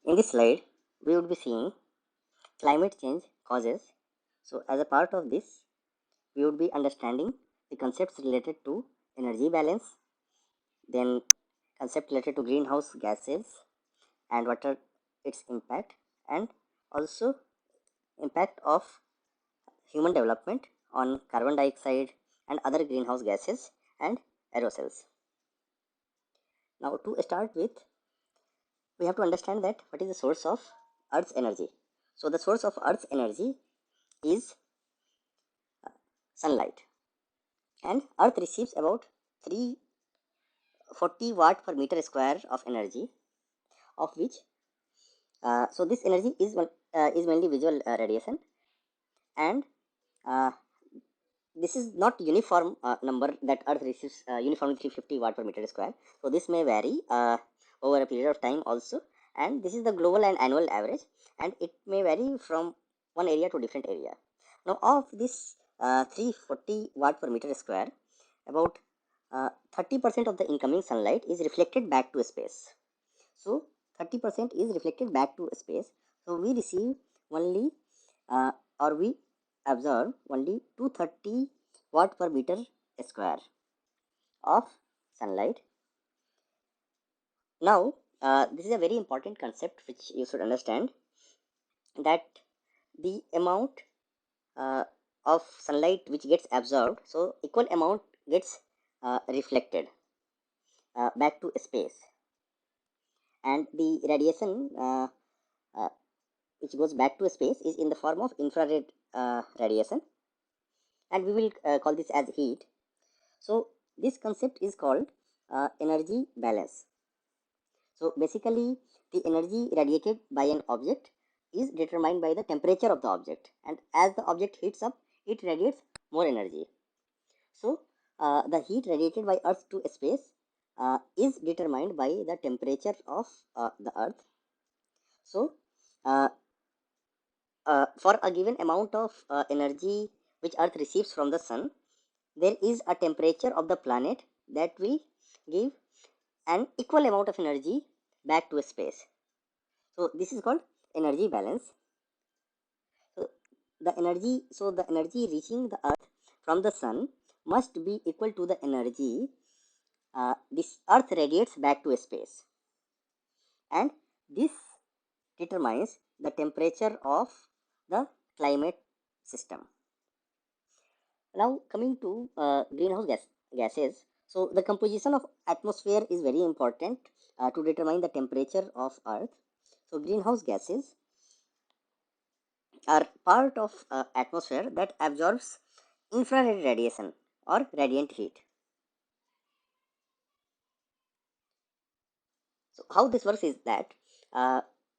In this slide, we would be seeing climate change causes. So as a part of this, we would be understanding the concepts related to energy balance, then concept related to greenhouse gases and what are its impact, and also impact of human development on carbon dioxide and other greenhouse gases and aerosols. Now to start with, we have to understand that what is the source of Earth's energy. So the source of Earth's energy is sunlight, and Earth receives about 340 watt per meter square of energy, of which so this energy is mainly visual radiation, and uh, this is not uniform number that Earth receives uniformly 350 watt per meter square. So this may vary over a period of time also, and this is the global and annual average, and it may vary from one area to different area. Now of this 340 watt per meter square, about 30% of the incoming sunlight is reflected back to space. So 30% is reflected back to space. So we receive only or we observe only 230 watt per meter square of sunlight. Now this is a very important concept which you should understand, that the amount of sunlight which gets absorbed, so equal amount gets reflected back to space, and the radiation which goes back to space is in the form of infrared radiation, and we will call this as heat. So this concept is called energy balance. So basically the energy radiated by an object is determined by the temperature of the object, and as the object heats up, it radiates more energy. So the heat radiated by Earth to space is determined by the temperature of the Earth. So for a given amount of energy which Earth receives from the sun, there is a temperature of the planet that will give an equal amount of energy back to space. So this is called energy balance. So the energy reaching the Earth from the sun must be equal to the energy this Earth radiates back to space, and this determines the temperature of the climate system. Now coming to greenhouse gases. So the composition of atmosphere is very important to determine the temperature of Earth. So greenhouse gases are part of atmosphere that absorbs infrared radiation or radiant heat. So how this works is that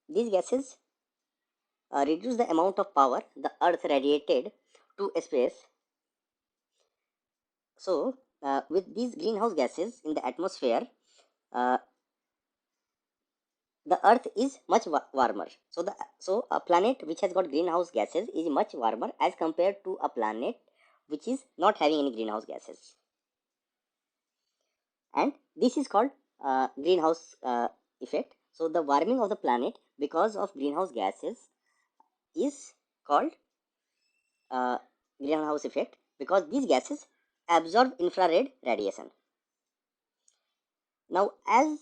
these gases reduce the amount of power the Earth radiated to space. So with these greenhouse gases in the atmosphere, uh, the Earth is much warmer. So a planet which has got greenhouse gases is much warmer as compared to a planet which is not having any greenhouse gases, and this is called greenhouse effect. So the warming of the planet because of greenhouse gases is called uh, greenhouse effect, because these gases absorb infrared radiation. Now as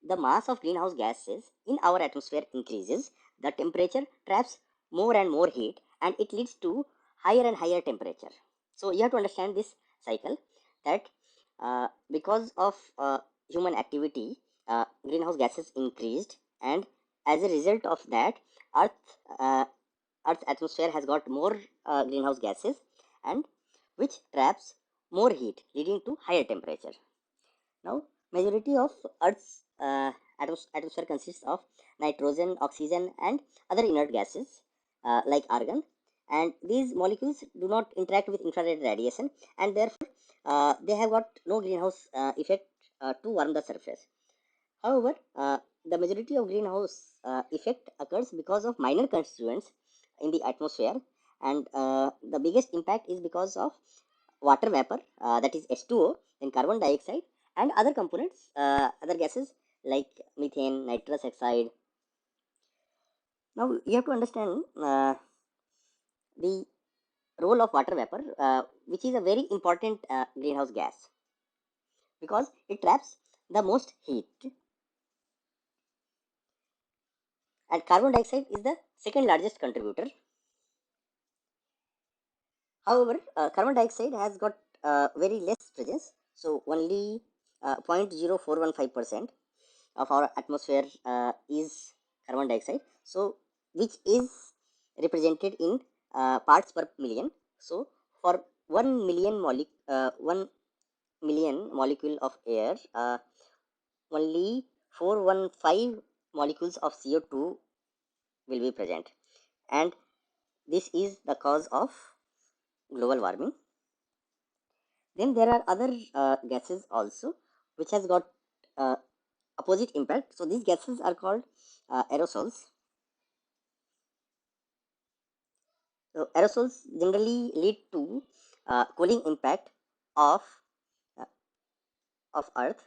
the mass of greenhouse gases in our atmosphere increases, the temperature traps more and more heat, and it leads to higher and higher temperature. So you have to understand this cycle, that because of human activity, greenhouse gases increased, and as a result of that, Earth, uh, Earth's atmosphere has got more greenhouse gases, and which traps more heat, leading to higher temperature. Now, majority of Earth's atmosphere consists of nitrogen, oxygen, and other inert gases like argon. And these molecules do not interact with infrared radiation, and therefore they have got no greenhouse effect to warm the surface. However, the majority of greenhouse effect occurs because of minor constituents in the atmosphere, and the biggest impact is because of water vapor, that is H2O, then carbon dioxide, and other components, other gases like methane, nitrous oxide, Now you have to understand the role of water vapor, which is a very important greenhouse gas because it traps the most heat, and carbon dioxide is the second largest contributor. However, carbon dioxide has got very less presence, so only 0.0415% of our atmosphere is carbon dioxide. So, which is represented in parts per million. So, for 1 million molecule of air, only 415 molecules of CO2 will be present, and this is the cause of global warming. Then there are other gases also which has got uh, opposite impact. So these gases are called aerosols. So aerosols generally lead to cooling impact of uh, Earth.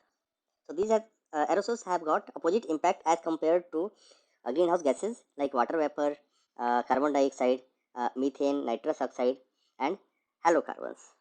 So these are aerosols have got opposite impact as compared to greenhouse gases like water vapor, carbon dioxide, methane, nitrous oxide, and halocarbons.